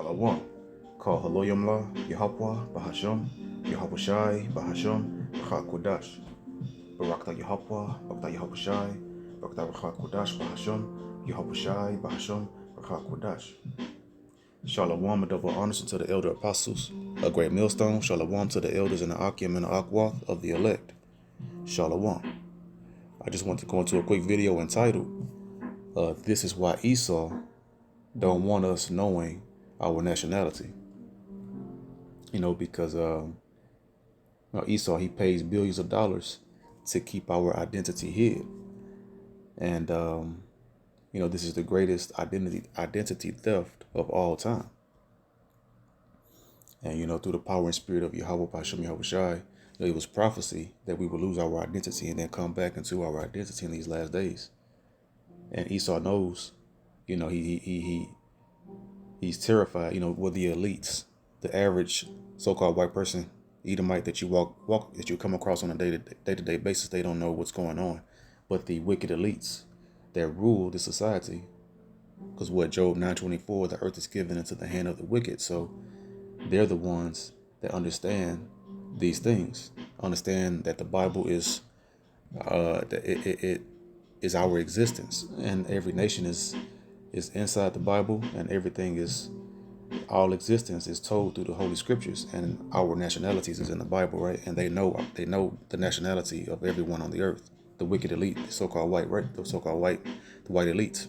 Shalom. Call Haloyamla, Yahweh, Bahasham, Yahweh Shai, Bahasham, Bachak Kodash. Barakta Yahweh, Barakta Yahweh Shai, Barakta Bachak Kodash, Bahasham, Yahweh Shai, Bahasham, Bachak Kodash. Shalom, a double honors to the elder apostles, a great millstone. Shalom to the elders in the Akim and the Akwath of the elect. Shalom. I just want to go into a quick video entitled, This is Why Esau Don't Want Us Knowing Our Nationality. Because Esau, he pays billions of dollars to keep our identity hid. And, this is the greatest identity theft of all time. And, through the power and spirit of Yahweh, Hashem, Yahweh Shai, it was prophecy that we would lose our identity and then come back into our identity in these last days. And Esau knows, he's terrified, with the elites, the average so-called white person, Edomite that you that you come across on a day-to-day basis, they don't know what's going on. But the wicked elites that rule the society, because what Job 9:24, the earth is given into the hand of the wicked. So they're the ones that understand these things, understand that the Bible is that it is our existence, and every nation is inside the Bible, and everything is, all existence is told through the Holy Scriptures, and our nationalities is in the Bible, right? And they know the nationality of everyone on the earth, the wicked elite, the so-called white, right? The so-called white, the white elites,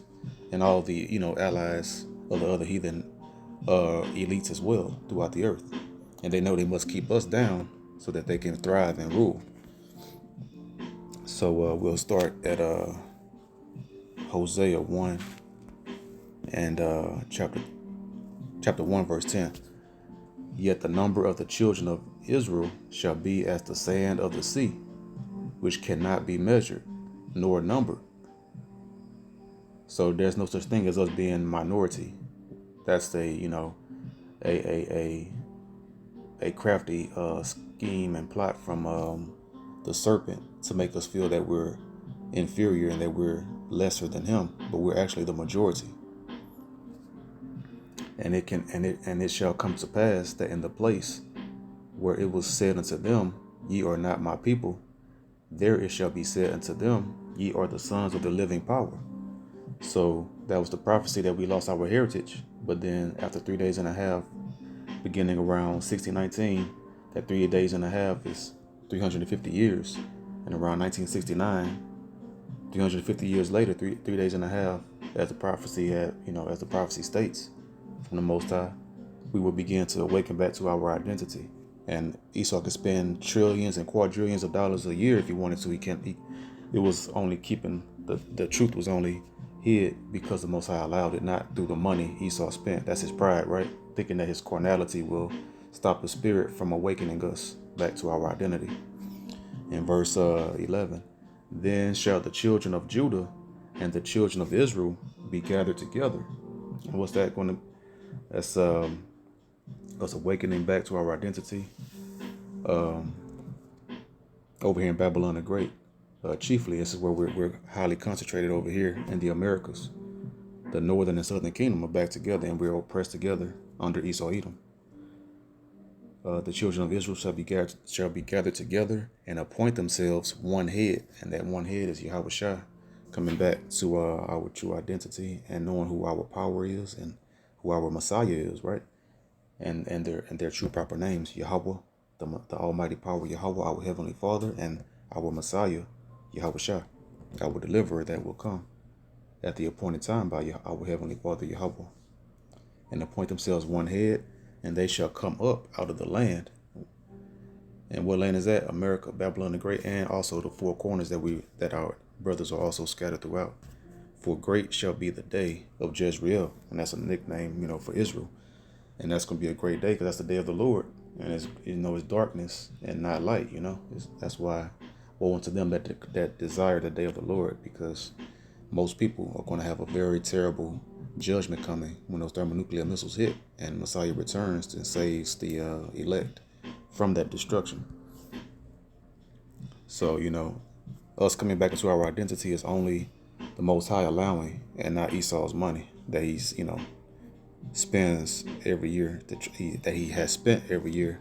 and all the allies of the other heathen elites as well throughout the earth, and they know they must keep us down so that they can thrive and rule. So we'll start at Hosea 1 and chapter 1, verse 10. Yet the number of the children of Israel shall be as the sand of the sea, which cannot be measured nor numbered. So there's no such thing as us being minority. That's a crafty scheme and plot from the serpent to make us feel that we're inferior and that we're lesser than him, but we're actually the majority. And it shall come to pass that in the place where it was said unto them, Ye are not my people, there it shall be said unto them, Ye are the sons of the living power. So that was the prophecy that we lost our heritage. But then after 3 days and a half, beginning around 1619, that 3 days and a half is 350 years. And around 1969, 350 years later, three days and a half, as the prophecy states from the Most High, we will begin to awaken back to our identity. And Esau could spend trillions and quadrillions of dollars a year if he wanted to. It was only keeping the truth was only hid because the Most High allowed it, not through the money Esau spent. That's his pride, right? Thinking that his carnality will stop the spirit from awakening us back to our identity. In verse 11, then shall the children of Judah and the children of Israel be gathered together. And what's that going to? That's us awakening back to our identity. Over here in Babylon the Great, chiefly, this is where we're highly concentrated over here in the Americas. The northern and southern kingdom are back together, and we're oppressed together under Esau Edom. The children of Israel shall be gathered together and appoint themselves one head, and that one head is Yahweh Shai, coming back to our true identity and knowing who our power is and who our Messiah is, right? And their true proper names: Yahweh, the Almighty Power, Yahweh, our Heavenly Father, and our Messiah, Yahweh Shai, our deliverer that will come at the appointed time by our Heavenly Father, Yahweh, and appoint themselves one head, and they shall come up out of the land. And what land is that? America, Babylon the Great, and also the four corners that our brothers are also scattered throughout. For great shall be the day of Jezreel, and that's a nickname, for Israel. And that's going to be a great day because that's the day of the Lord. And it's darkness and not light, That's why woe unto them that desire the day of the Lord, because most people are going to have a very terrible judgment coming when those thermonuclear missiles hit and Messiah returns and saves the elect from that destruction. So, us coming back into our identity is only the Most High allowing, and not Esau's money that he's, spends every year that he has spent every year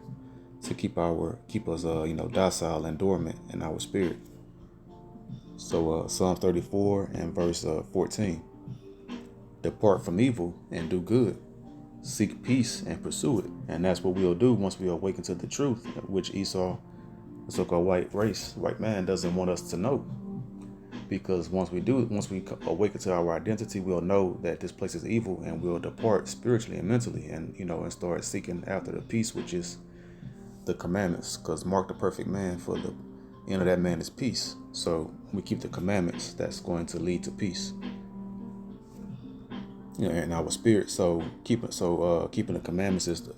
to keep us docile and dormant in our spirit. So Psalms 34 and verse 14. Depart from evil and do good. Seek peace and pursue it. And that's what we'll do once we awaken to the truth, which Esau, the so-called white man, doesn't want us to know. Because once we awaken to our identity, we'll know that this place is evil, and we'll depart spiritually and mentally, and start seeking after the peace, which is the commandments. Because mark the perfect man, for the end of that man is peace. So we keep the commandments. That's going to lead to peace, in our spirit. So keeping the commandments is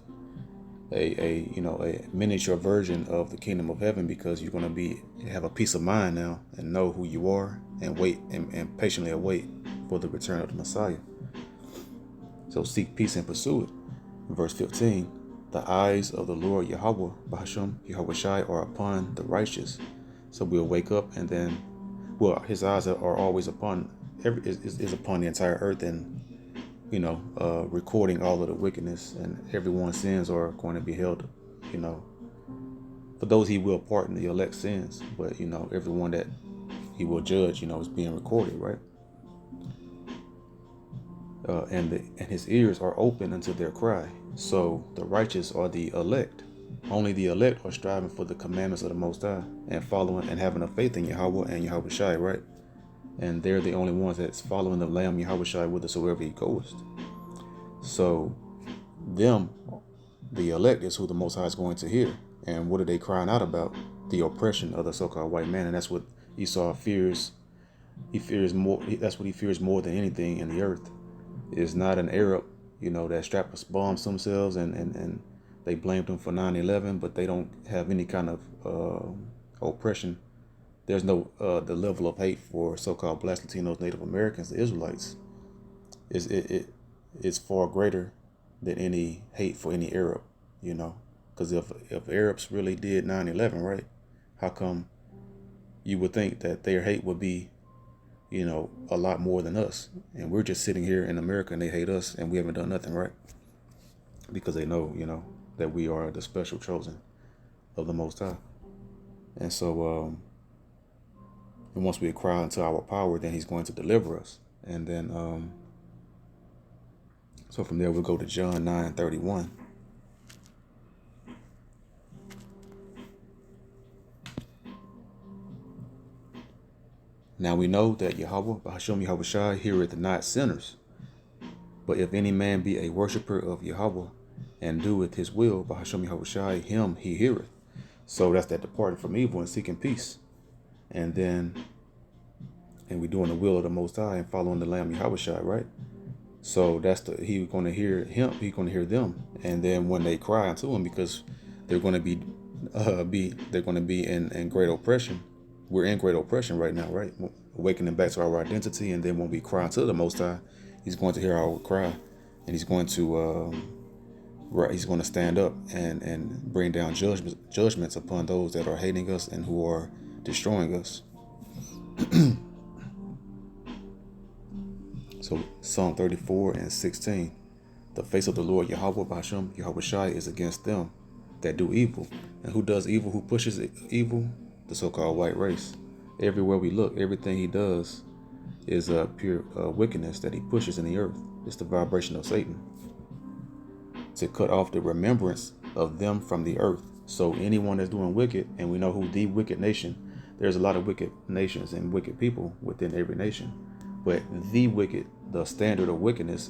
a miniature version of the kingdom of heaven, because you're going to have a peace of mind now and know who you are, and wait and patiently await for the return of the Messiah. So seek peace and pursue it. Verse 15, the eyes of the Lord Yahweh Bahasham Yahweh Shai are upon the righteous. So we'll wake up, and then, his eyes are always upon is upon the entire earth, and recording all of the wickedness, and everyone's sins are going to be held, for those he will pardon the elect sins, but everyone that he will judge, is being recorded, right? And his ears are open unto their cry. So the righteous are the elect. Only the elect are striving for the commandments of the Most High, and following and having a faith in Yahweh and Yahweh Shai, right? And they're the only ones that's following the Lamb Yahweh Shai whithersoever he goeth. So them, the elect, is who the Most High is going to hear. And what are they crying out about? The oppression of the so-called white man. And that's what Esau fears. He fears more. That's what he fears more than anything in the earth. It's not an Arab, that strapped bombs themselves, and they blamed them for 9/11, but they don't have any kind of oppression. There's no the level of hate for so-called Blacks, Latinos, Native Americans, the Israelites, is far greater than any hate for any Arab, because if Arabs really did 9/11, right, how come you would think that their hate would be, a lot more than us? And we're just sitting here in America, and they hate us, and we haven't done nothing, right? Because they know, that we are the special chosen of the Most High. And so, and once we cry into our power, then he's going to deliver us. And then, so from there, we'll go to John 9:31. Now we know that Yahweh, Bahasham Yahweh Shai, heareth not sinners. But if any man be a worshipper of Yahweh, and doeth his will, Bahasham Yahweh Shai, him he heareth. So that's that departing from evil and seeking peace. And we doing the will of the Most High and following the Lamb Yahweh Shai, right? So that's he's going to hear him. He's going to hear them. And then when they cry unto him, because they're going to be in great oppression. We're in great oppression right now, right? Awakening back to our identity, and then when we cry to the Most High, he's going to hear our cry, and he's going to stand up and bring down judgments upon those that are hating us and who are destroying us. So Psalm 34 and 16, the face of the Lord Yahweh Bahasham Yahweh Shai is against them that do evil. And who does evil? Who pushes evil? The so-called white race. Everywhere we look, everything he does is pure wickedness that he pushes in the earth. It's the vibration of Satan to cut off the remembrance of them from the earth. So anyone that's doing wicked, and we know who the wicked nation, there's a lot of wicked nations and wicked people within every nation, but the standard of wickedness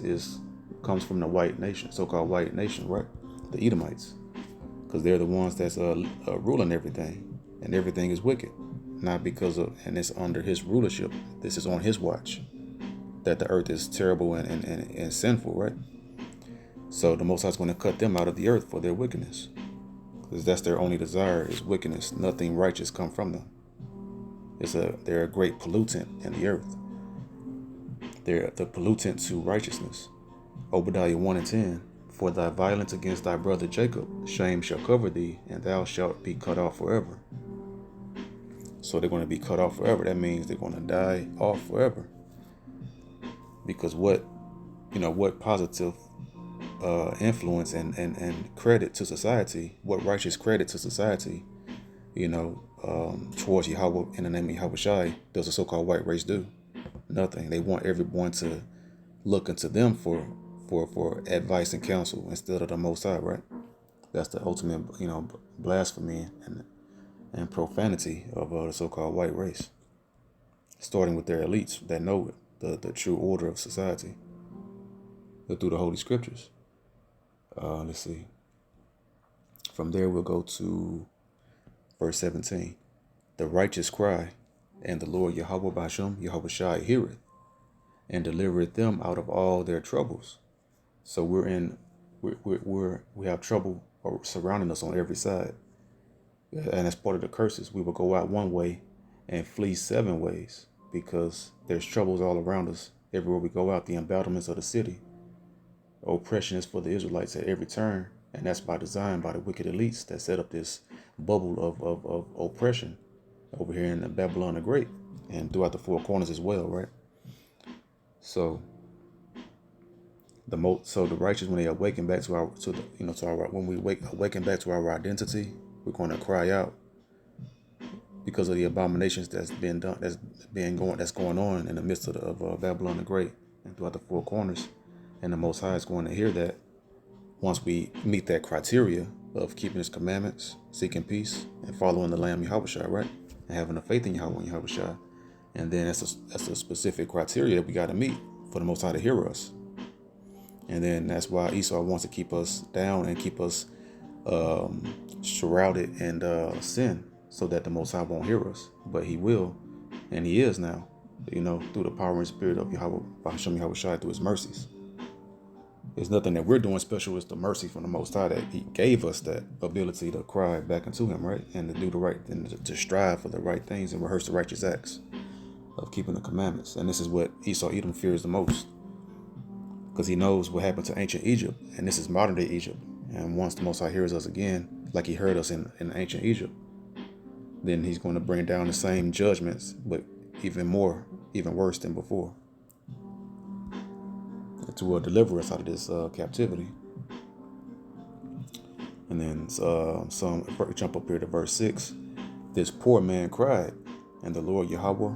comes from the white nation, so-called white nation, right? The Edomites, because they're the ones that's ruling everything, and everything is wicked, not because of, and it's under his rulership. This is on his watch that the earth is terrible and sinful, right? So the Most High is going to cut them out of the earth for their wickedness, because that's their only desire is wickedness. Nothing righteous come from them. They're a great pollutant in the earth. They're the pollutant to righteousness. Obadiah 1 and 10. For thy violence against thy brother Jacob, shame shall cover thee, and thou shalt be cut off forever. So they're going to be cut off forever. That means they're going to die off forever. Because what positive influence and credit to society, what righteous credit to society, towards Yahweh in the name of Yahweh Shai does the so-called white race do? Nothing. They want everyone to look into them for advice and counsel instead of the Most High, right? That's the ultimate, blasphemy and profanity of the so-called white race, starting with their elites that know it, the true order of society, through the Holy Scriptures. Let's see. From there, we'll go to verse 17. The righteous cry, and the Lord Yahweh Bashem, Yahweh Shai heareth, and delivereth them out of all their troubles. So we have trouble surrounding us on every side. And as part of the curses, we will go out one way and flee 7 ways, because there's troubles all around us. Everywhere we go out, the embattlements of the city. Oppression is for the Israelites at every turn, and that's by design by the wicked elites that set up this bubble of oppression over here in Babylon the Great and throughout the 4 corners as well, right? So the righteous, when they awaken back to when we awaken back to our identity, we're going to cry out because of the abominations that's going on in the midst of Babylon the Great and throughout the 4 corners. And the Most High is going to hear that once we meet that criteria of keeping His commandments, seeking peace, and following the Lamb Yahweh Shai, right? And having a faith in Yahweh and Yahweh Shai. And then that's a specific criteria that we got to meet for the Most High to hear us. And then that's why Esau wants to keep us down and keep us shrouded in sin, so that the Most High won't hear us. But He will, and He is now, through the power and spirit of Yahweh, Hashem Yahweh Shai, through His mercies. There's nothing that we're doing special. It's the mercy from the Most High that He gave us that ability to cry back into Him, right? And to do the right, and to strive for the right things and rehearse the righteous acts of keeping the commandments. And this is what Esau Edom fears the most, because he knows what happened to ancient Egypt, and this is modern day Egypt. And once the Most High hears us again, like He heard us in ancient Egypt, then He's going to bring down the same judgments, but even worse than before, to deliver us out of this captivity. And then jump up here to verse 6. This poor man cried, and the Lord Yahweh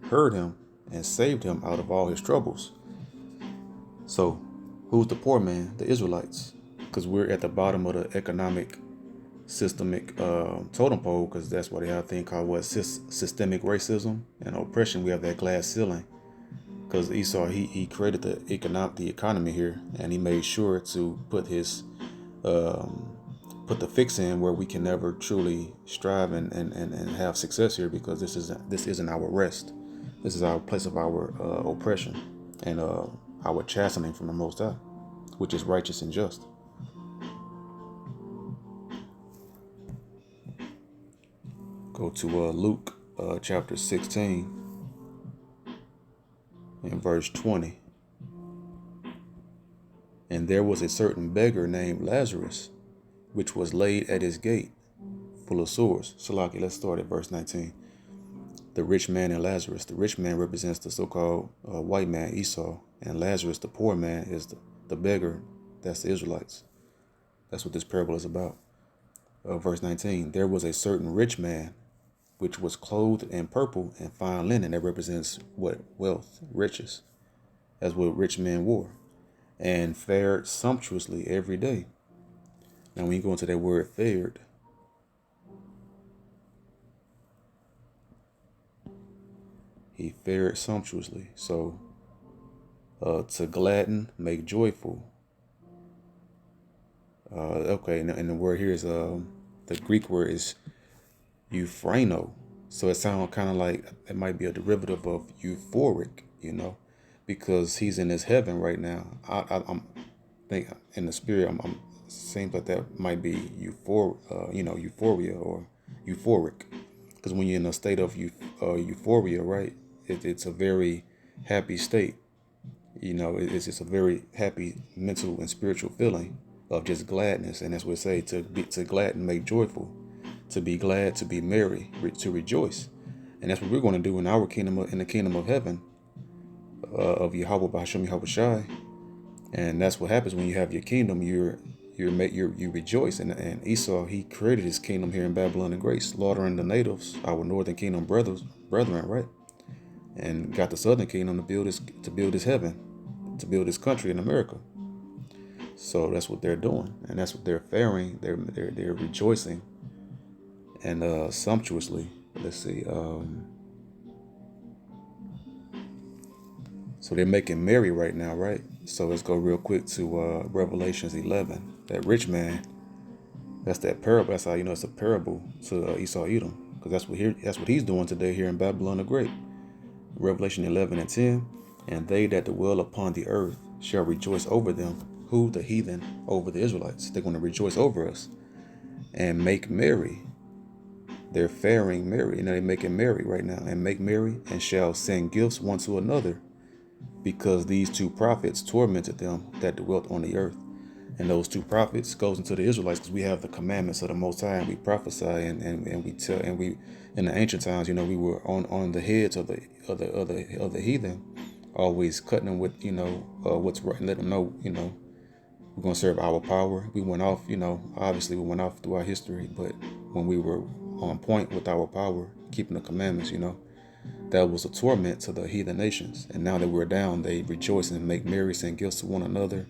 heard him and saved him out of all his troubles. So who's the poor man? The Israelites, because we're at the bottom of the economic systemic totem pole, because that's what they have a thing called systemic racism and oppression. We have that glass ceiling, because Esau he created the economy here, and he made sure to put the fix in where we can never truly strive and have success here, because this isn't our rest. This is our place of our oppression and our chastening from the Most High, which is righteous and just. Go to Luke chapter 16 and verse 20. And there was a certain beggar named Lazarus, which was laid at his gate, full of sores. Salaki, let's start at verse 19. The rich man and Lazarus. The rich man represents the so-called white man, Esau, and Lazarus, the poor man, is the beggar. That's the Israelites. That's what this parable is about. Verse 19. There was a certain rich man, which was clothed in purple and fine linen. That represents what? Wealth, riches. That's what rich men wore, and fared sumptuously every day. Now, when you go into that word fared, he fared sumptuously. So, to gladden, make joyful. Okay, and the word here is the Greek word is euphrano. So it sounds kind of like it might be a derivative of euphoric, because he's in his heaven right now. I'm think in the spirit, I'm seems like that might be euphoria or euphoric, because when you're in a state of euphoria, right, it's a very happy state. It's just a very happy mental and spiritual feeling of just gladness, and that's what it say, to glad and make joyful, to be glad, to be merry, to rejoice. And that's what we're going to do in our kingdom, in the kingdom of heaven, of Yahweh B'Hashem Yahweh Shai. And that's what happens when you have your kingdom. You rejoice. And Esau, he created his kingdom here in Babylon the Great, slaughtering the natives, our northern kingdom brethren, right? And got the southern kingdom to build his heaven, to build his country in America. So that's what they're doing, and that's what they're faring. They're rejoicing and sumptuously. Let's see. So they're making merry right now, right? So let's go real quick to Revelations 11. That rich man. That's that parable. That's how you know it's a parable to Esau Edom, because that's what he's doing today here in Babylon the Great. Revelation 11 and 10. And they that dwell upon the earth shall rejoice over them. Who? The heathen over the Israelites. They're going to rejoice over us and make merry. They're faring merry. You know, they're making merry right now. And make merry and shall send gifts one to another, because these two prophets tormented them that dwelt on the earth. And those two prophets goes into the Israelites, because we have the commandments of the Most High, and we prophesy and we tell, and we in the ancient times, you know, we were on the heads of the heathen, always cutting them with, you know, what's right, and let them know, you know, we're gonna serve our power. We went off, you know, obviously we went off through our history, but when we were on point with our power, keeping the commandments, you know, that was a torment to the heathen nations. And now that we're down, they rejoice and make merry, send gifts to one another.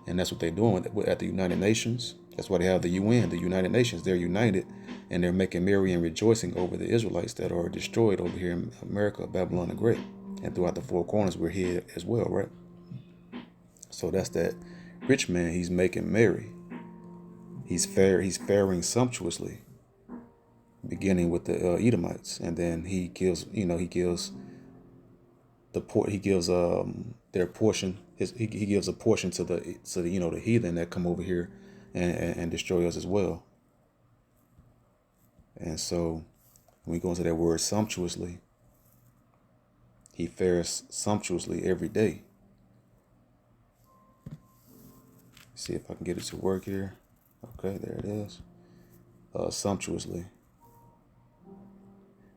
And that's what they're doing at the United Nations. That's why they have the UN, the United Nations. They're united, and they're making merry and rejoicing over the Israelites that are destroyed over here in America, Babylon the Great. And throughout the four corners, we're here as well, right? So that's that rich man. He's making merry. He's faring sumptuously, beginning with the Edomites. And then he gives, you know, he gives their portion. He gives a portion to the you know, the heathen that come over here and destroy us as well. And so when we go into that word sumptuously, he fares sumptuously every day. See if I can get it to work here. Okay, there it is. Sumptuously,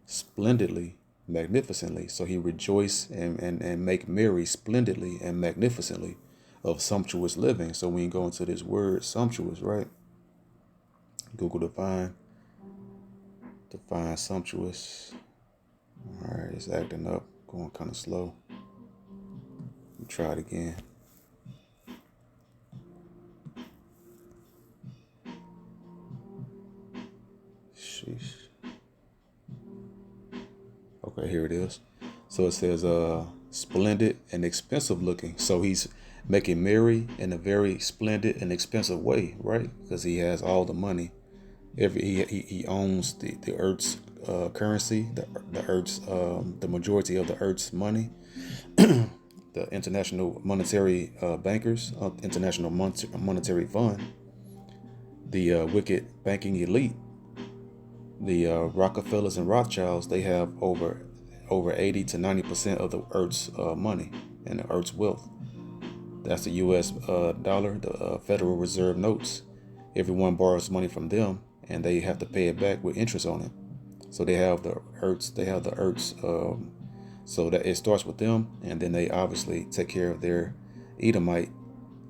splendidly, magnificently. So he rejoice and make merry splendidly and magnificently of sumptuous living. So when you go into this word sumptuous, right? Google define sumptuous. All right, it's acting up, going kind of slow. Let me try it again. Sheesh. Okay, here it is. So it says splendid and expensive looking. So he's making merry in a very splendid and expensive way, right? Because he has all the money. He owns the Earth's currency, the Earth's the majority of the Earth's money. The International Monetary Bankers, International Monetary Fund, the wicked banking elite, the Rockefellers and Rothschilds. They have over 80 to 90% of the Earth's money and the Earth's wealth. That's the U.S. Dollar, the Federal Reserve notes. Everyone borrows money from them, and they have to pay it back with interest on it. So they have the Earth's. So that it starts with them, and then they obviously take care of their Edomite,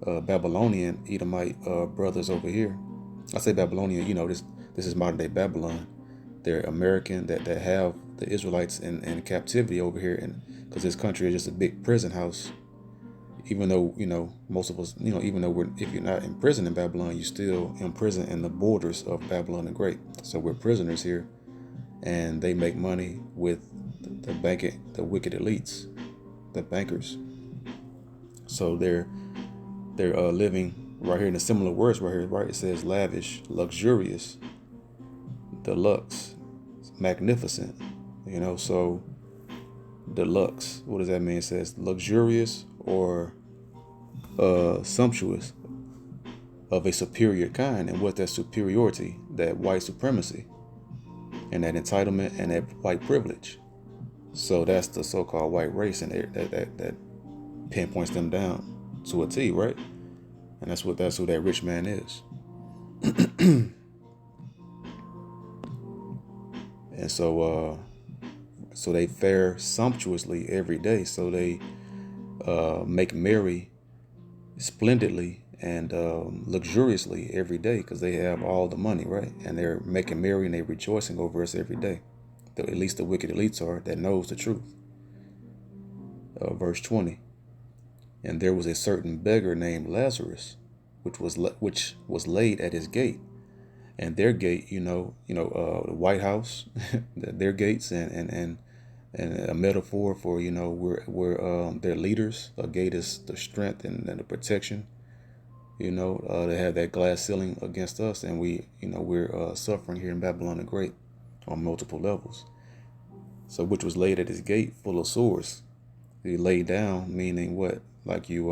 Babylonian Edomite brothers over here. I say Babylonian. You know, this is modern day Babylon. They're American that have the Israelites in captivity over here, and because this country is just a big prison house. Even though, you know, most of us, you know, even though if you're not in prison in Babylon, you're still in prison in the borders of Babylon the Great. So we're prisoners here, and they make money with the wicked elites, the bankers. So they're living right here in the similar words right here, right? It says lavish, luxurious, deluxe, magnificent. You know, so deluxe. What does that mean? It says luxurious or sumptuous of a superior kind. And what's that superiority? That white supremacy and that entitlement and that white privilege. So that's the so-called white race, and that pinpoints them down to a T, right? And that's who that rich man is. And so they fare sumptuously every day. So they make merry splendidly and luxuriously every day because they have all the money, right? And they're making merry and they're rejoicing over us every day. At least the wicked elites are that knows the truth. Verse 20. And there was a certain beggar named Lazarus, which was laid at his gate, and their gate, the White House, their gates, and a metaphor for we're their leaders. A gate is the strength and the protection. They have that glass ceiling against us, and we're suffering here in Babylon the Great on multiple levels. So, which was laid at his gate, full of sores. He laid down, meaning what? Like you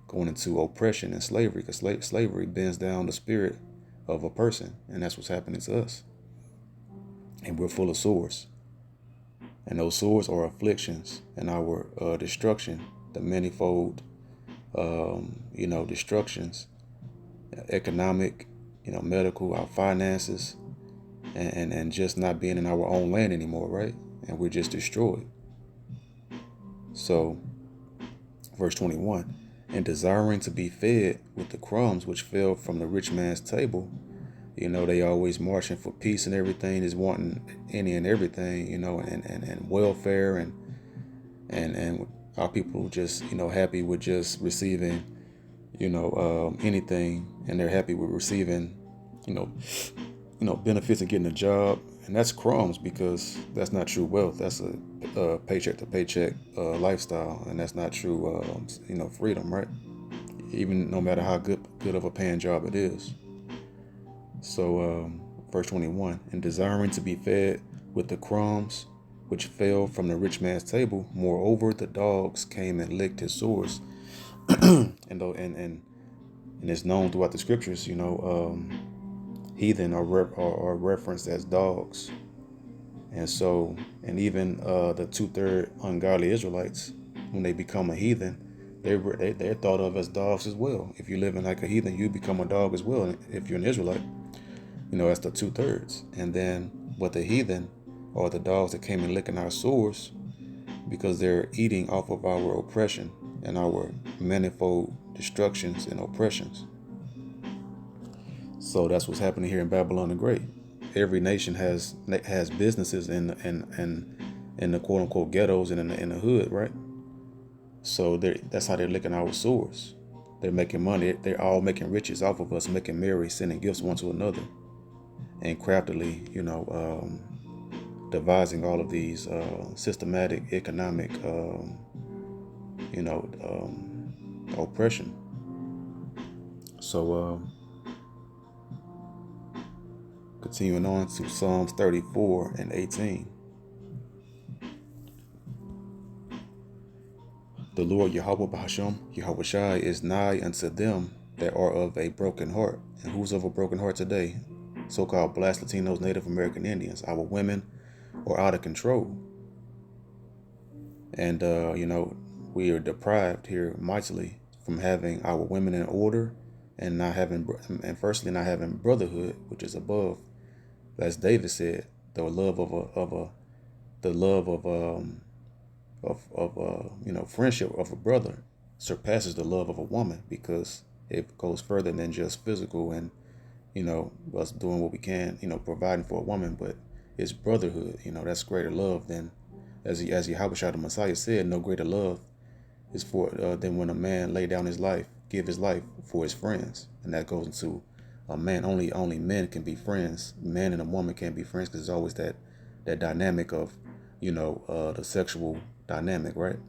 going into oppression and slavery, because slavery bends down the spirit of a person, and that's what's happening to us. And we're full of sores, and those sores are afflictions and our destruction, the manifold, destructions, economic, medical, our finances, and just not being in our own land anymore, right? And we're just destroyed. So, verse 21, and desiring to be fed with the crumbs which fell from the rich man's table. They always marching for peace and everything, is wanting any and everything, and welfare and our people just, happy with just receiving, anything, and they're happy with receiving, benefits and getting a job. And that's crumbs, because that's not true wealth. That's a paycheck to paycheck lifestyle, and that's not true, freedom, right? Even no matter how good of a paying job it is. So, verse 21, and desiring to be fed with the crumbs which fell from the rich man's table, moreover, the dogs came and licked his sores. and it's known throughout the scriptures, heathen are referenced as dogs. And so, and even the 2/3 ungodly Israelites, when they become a heathen, they're thought of as dogs as well. If you're living like a heathen, you become a dog as well. If you're an Israelite, that's the 2/3. And then, but the heathen are the dogs that came and licking our sores, because they're eating off of our oppression and our manifold destructions and oppressions. So that's what's happening here in Babylon the Great. Every nation has businesses in the quote unquote ghettos and in the hood, right? So that's how they're licking our sores. They're making money. They're all making riches off of us, making merry, sending gifts one to another, and craftily, devising all of these systematic economic, oppression. So, continuing on to Psalms 34 and 18. The Lord Yahweh Bahasham, Yahweh Shai, is nigh unto them that are of a broken heart. And who's of a broken heart today? So-called Blacks, Latinos, Native American Indians. Our women are out of control. And, we are deprived here mightily from having our women in order, and firstly not having brotherhood, which is above. As David said, the love of friendship of a brother surpasses the love of a woman, because it goes further than just physical and us doing what we can, providing for a woman, but it's brotherhood. That's greater love than, as Yahweh the Messiah said, no greater love is for than when a man lay down his life, give his life for his friends. And that goes into a man. Only men can be friends. Man and a woman can't be friends, because there's always that dynamic of the sexual dynamic, right?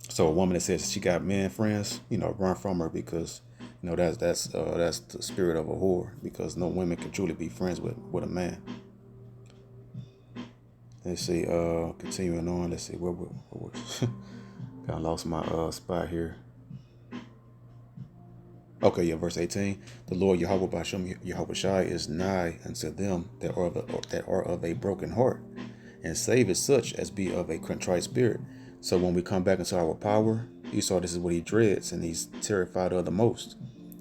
So a woman that says she got men friends, run from her, because that's the spirit of a whore, because no women can truly be friends with a man. Let's see, continuing on. Let's see, where kind of lost my spot here. Okay, yeah, verse 18. The Lord Yahweh Bashem Yahweh Shai is nigh unto them that are of a broken heart, and saveth such as be of a contrite spirit. So when we come back into our power, Esau, this is what he dreads and he's terrified of the most.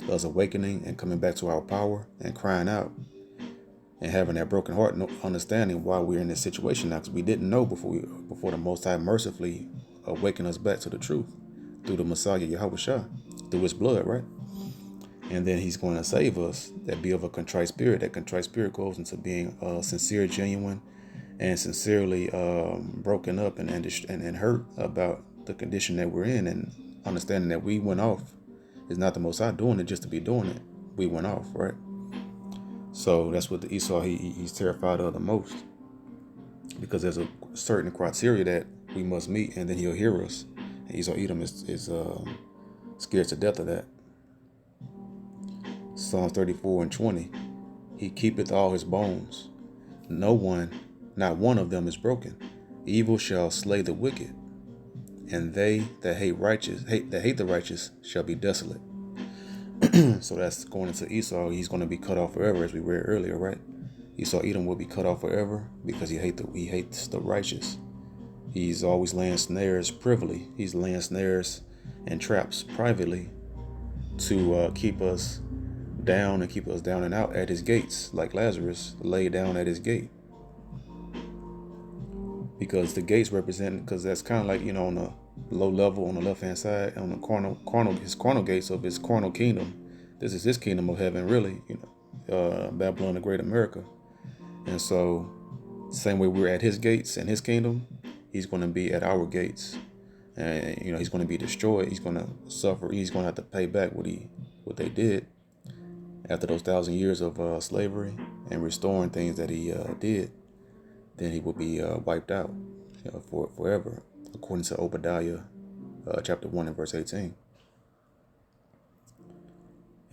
Us awakening and coming back to our power and crying out and having that broken heart, understanding why we're in this situation now, because we didn't know before the Most High mercifully awakened us back to the truth. through the Messiah, Yahweh Shah, through his blood, right? And then he's going to save us that be of a contrite spirit. That contrite spirit goes into being sincere, genuine, and sincerely broken up and hurt about the condition that we're in, and understanding that we went off. It's not the Most High doing it just to be doing it. We went off, right? So that's what the Esau he's terrified of the most, because there's a certain criteria that we must meet, and then he'll hear us. And Esau Edom is scared to death of that. Psalms 34:20. He keepeth all his bones. No one, not one of them is broken. Evil shall slay the wicked, and they that hate the righteous shall be desolate. So that's going into Esau. He's going to be cut off forever, as we read earlier, right? Esau Edom will be cut off forever because he hates the righteous. He's always laying snares privily. He's laying snares and traps privately to keep us down and keep us down and out at his gates, like Lazarus lay down at his gate. Because the gates represent, because that's kind of like, on the low level on the left hand side, on the his carnal gates of his carnal kingdom. This is his kingdom of heaven, really, Babylon the Great America. And so, same way we're at his gates and his kingdom, he's going to be at our gates, and he's going to be destroyed. He's going to suffer. He's going to have to pay back what they did after those 1,000 years of slavery and restoring things that he did. Then he will be wiped out for forever, according to Obadiah chapter 1 and verse 18.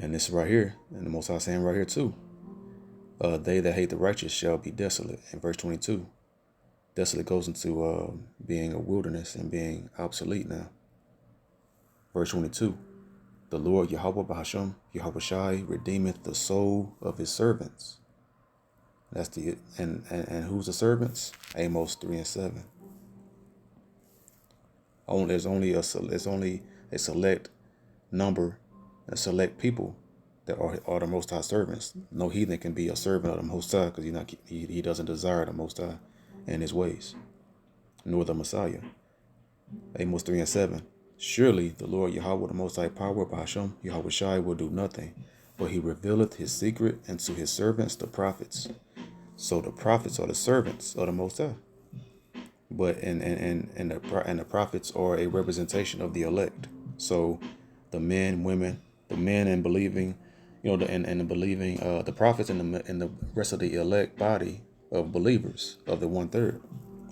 And this right here, and the Most High saying right here too, they that hate the righteous shall be desolate. In verse 22, desolate goes into being a wilderness and being obsolete now. Verse 22, the Lord Yahweh Bahasham, Yahweh Shai, redeemeth the soul of his servants. That's the and who's the servants? Amos 3:7. There's only a select number, a select people that are the Most High servants. No heathen can be a servant of the Most High, because he doesn't desire the Most High and his ways, nor the Messiah. Amos 3:7. Surely the Lord Yahweh, the Most High Power, Bahasham, Yahweh Shai, will do nothing, but he revealeth his secret unto his servants, the prophets. So the prophets are the servants of the Most High, but and the prophets are a representation of the elect. So the men, women, the men and believing, the prophets and the rest of the elect body of believers of the 1/3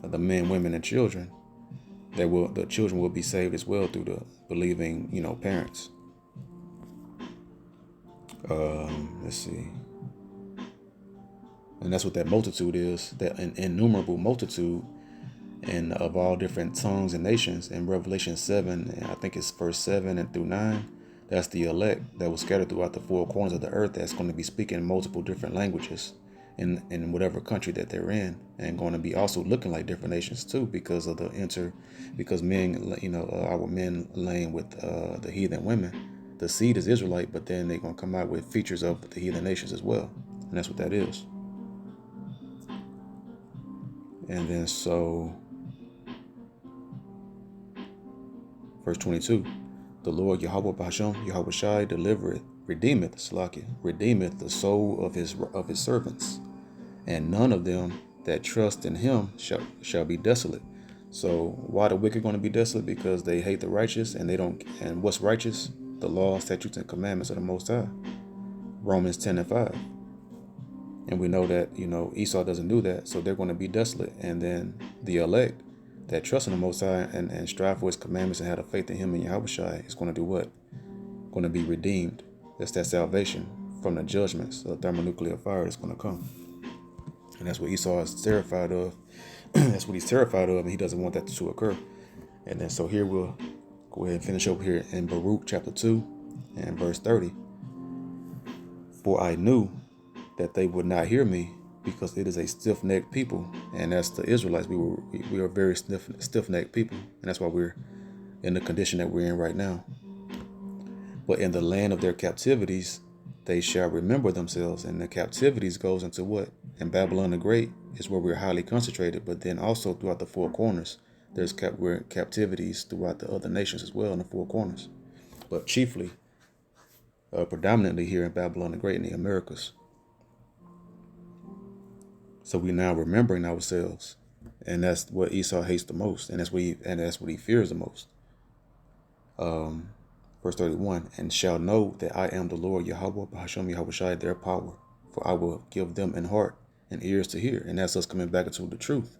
of the men, women, and children. The children will be saved as well through the believing, parents. Let's see. And that's what that multitude is, that an innumerable multitude, and of all different tongues and nations. In Revelation 7, and I think it's verse 7 and through 9, that's the elect that was scattered throughout the four corners of the earth, that's going to be speaking multiple different languages in whatever country that they're in, and going to be also looking like different nations too, because of because men, our men laying with the heathen women. The seed is Israelite, but then they're going to come out with features of the heathen nations as well, and that's what that is. And then so, verse 22, the Lord Yahweh Bahasham, Yahweh Shai, redeemeth the soul of his servants, and none of them that trust in him shall be desolate. So why the wicked going to be desolate? Because they hate the righteous, and and what's righteous? The law, statutes, and commandments of the Most High. Romans 10:5. And we know that, Esau doesn't do that, so they're going to be desolate. And then the elect that trust in the Most High and strive for his commandments and have a faith in him and Yahweh Shai is going to do what? Going to be redeemed. That's that salvation from the judgments of thermonuclear fire that's going to come. And that's what Esau is terrified of. That's what he's terrified of, and he doesn't want that to occur. And then so here we'll go ahead and finish over here in Baruch chapter 2 and verse 30. For I knew that they would not hear me, because it is a stiff-necked people, and that's the Israelites. We are very stiff-necked people, and that's why we're in the condition that we're in right now. But in the land of their captivities, they shall remember themselves, and the captivities goes into what? In Babylon the Great is where we're highly concentrated, but then also throughout the four corners we're in captivities throughout the other nations as well in the four corners, but chiefly, predominantly here in Babylon the Great in the Americas. So we now remembering ourselves, and that's what Esau hates the most, and that's what he fears the most. Verse 31, and shall know that I am the Lord Yahweh, Bahasham Yahweh their power, for I will give them an heart and ears to hear. And that's us coming back into the truth.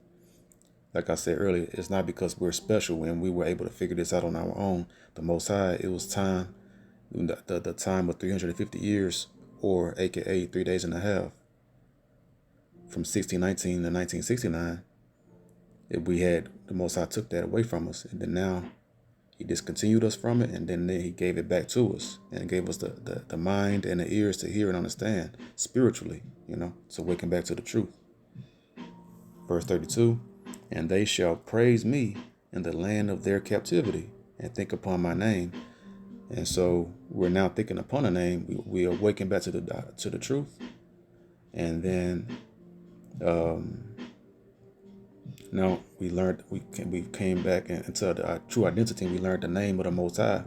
Like I said earlier, it's not because we're special and we were able to figure this out on our own. The Most High, it was time, the time of 350 years, or aka 3 days and a half, from 1619 to 1969. If we had, the Most High took that away from us, and then now he discontinued us from it, and then he gave it back to us and gave us the mind and the ears to hear and understand spiritually, to waken back to the truth. Verse 32, and they shall praise me in the land of their captivity and think upon my name. And so we're now thinking upon a name. We awaken back to the truth. And then now we learned, we came back into our true identity. We learned the name of the Most High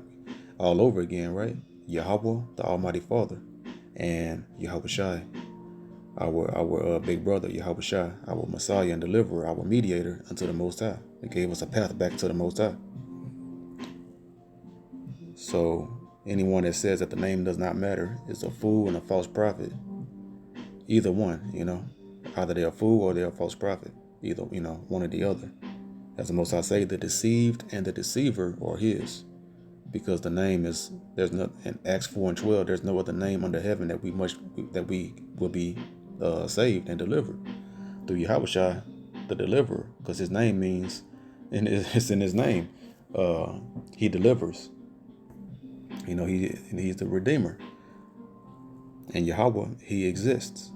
all over again, right? Yahweh, the Almighty Father, and Yahweh Shai, our big brother, Yahweh Shai, our Messiah and Deliverer, our mediator unto the Most High. It gave us a path back to the Most High. So anyone that says that the name does not matter is a fool and a false prophet. Either one, either they're a fool or they're a false prophet. Either, one or the other. As the Most High say, the deceived and the deceiver are his. Because the name is, there's no, in Acts 4 and 12, there's no other name under heaven that we will be saved and delivered through Yahushua, the deliverer, because his name means, and it's in his name, he delivers. He's the redeemer, and Yahweh, he exists.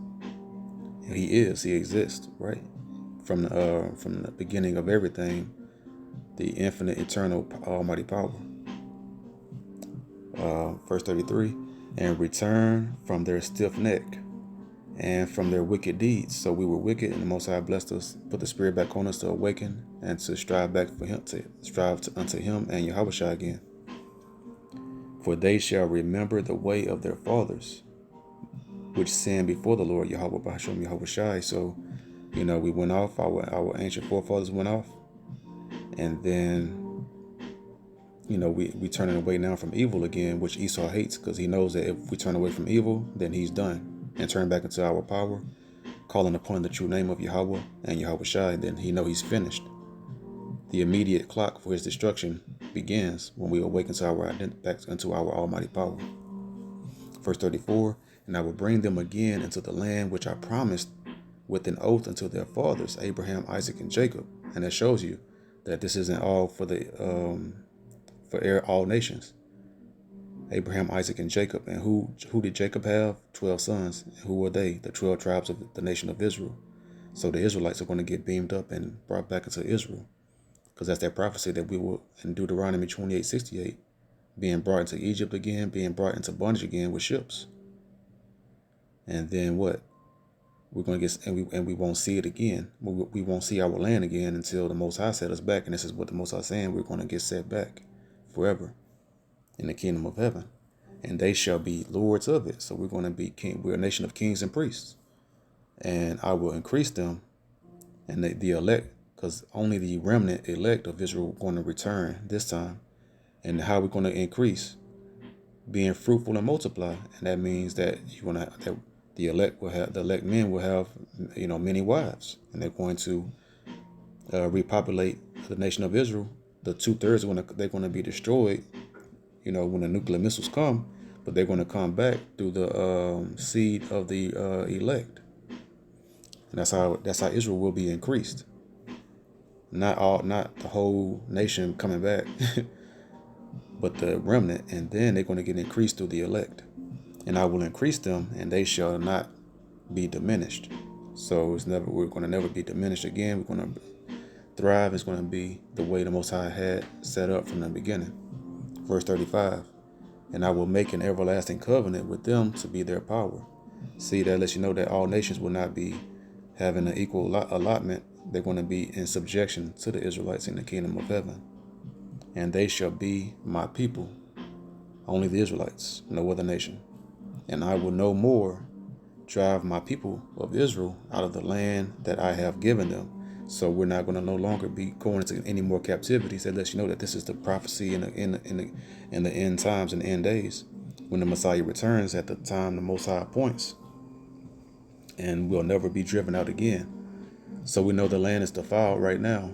He exists, right? From the beginning of everything, the infinite, eternal, almighty power. Verse 33, and return from their stiff neck and from their wicked deeds. So we were wicked, and the Most High blessed us, put the Spirit back on us to awaken and to strive back for Him, unto Him and Yahushua again. For they shall remember the way of their fathers, which sinned before the Lord Yahweh Bahasham Yahweh Shai. So, we went off, our ancient forefathers went off, and then we turning away now from evil again, which Esau hates, because he knows that if we turn away from evil, then he's done, and turn back into our power, calling upon the true name of Yahweh and Yahweh Shai, then he know he's finished. The immediate clock for his destruction begins when we awaken back into our almighty power. Verse 34, and I will bring them again into the land which I promised with an oath unto their fathers, Abraham, Isaac, and Jacob. And that shows you that this isn't all for all nations. Abraham, Isaac, and Jacob. And who did Jacob have? 12 sons. Who were they? The 12 tribes of the nation of Israel. So the Israelites are going to get beamed up and brought back into Israel, because that's that prophecy that we will, in Deuteronomy 28:68, being brought into Egypt again, being brought into bondage again with ships. And then what? We're going to get, and we won't see it again. We won't see our land again until the Most High set us back. And this is what the Most High is saying: we're going to get set back forever in the kingdom of heaven, and they shall be lords of it. So we're going to be king. We're a nation of kings and priests, and I will increase them, and the elect, because only the remnant elect of Israel are going to return this time. And how we're going to increase? Being fruitful and multiply, and that means that the elect men will have many wives, and they're going to repopulate the nation of Israel. The 2/3 they're going to be destroyed, when the nuclear missiles come, but they're going to come back through the seed of the elect, and that's how Israel will be increased. Not the whole nation coming back, but the remnant, and then they're going to get increased through the elect. And I will increase them, and they shall not be diminished. So we're going to never be diminished again. We're going to thrive. It's going to be the way the Most High had set up from the beginning. Verse 35, and I will make an everlasting covenant with them to be their power. See, that lets you know that all nations will not be having an equal allotment they're going to be in subjection to the Israelites in the kingdom of heaven. And they shall be my people, only the Israelites, no other nation. And I will no more drive my people of Israel out of the land that I have given them. So we're not going to no longer be going into any more captivities. That lets you know that this is the prophecy in the end times and end days, when the Messiah returns at the time the Most High appoints, and we'll never be driven out again. So we know the land is defiled right now.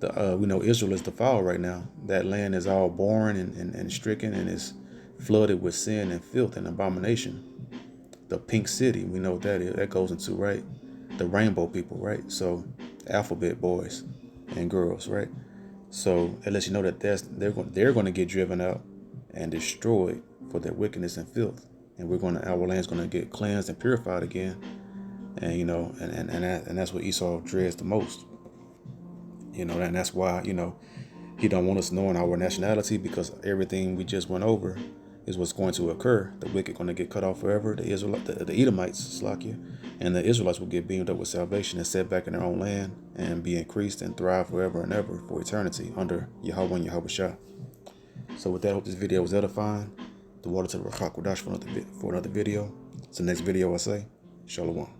We know Israel is defiled right now. That land is all barren and stricken, and is flooded with sin and filth and abomination. The pink city, we know what that is. That goes into, right, the rainbow people, right? So alphabet boys and girls, right? So it lets you know that they're going to get driven out and destroyed for their wickedness and filth, and our land's going to get cleansed and purified again. And and that's what Esau dreads the most. And that's why he don't want us knowing our nationality, because everything we just went over is what's going to occur. The wicked going to get cut off forever. The Edomites, Slakia, and the Israelites will get beamed up with salvation and set back in their own land and be increased and thrive forever and ever for eternity under Yahweh and Yahweh Shah. So with that, I hope this video was edifying. The water to the Rachakodash for another video. It's the next video I say. Shalom.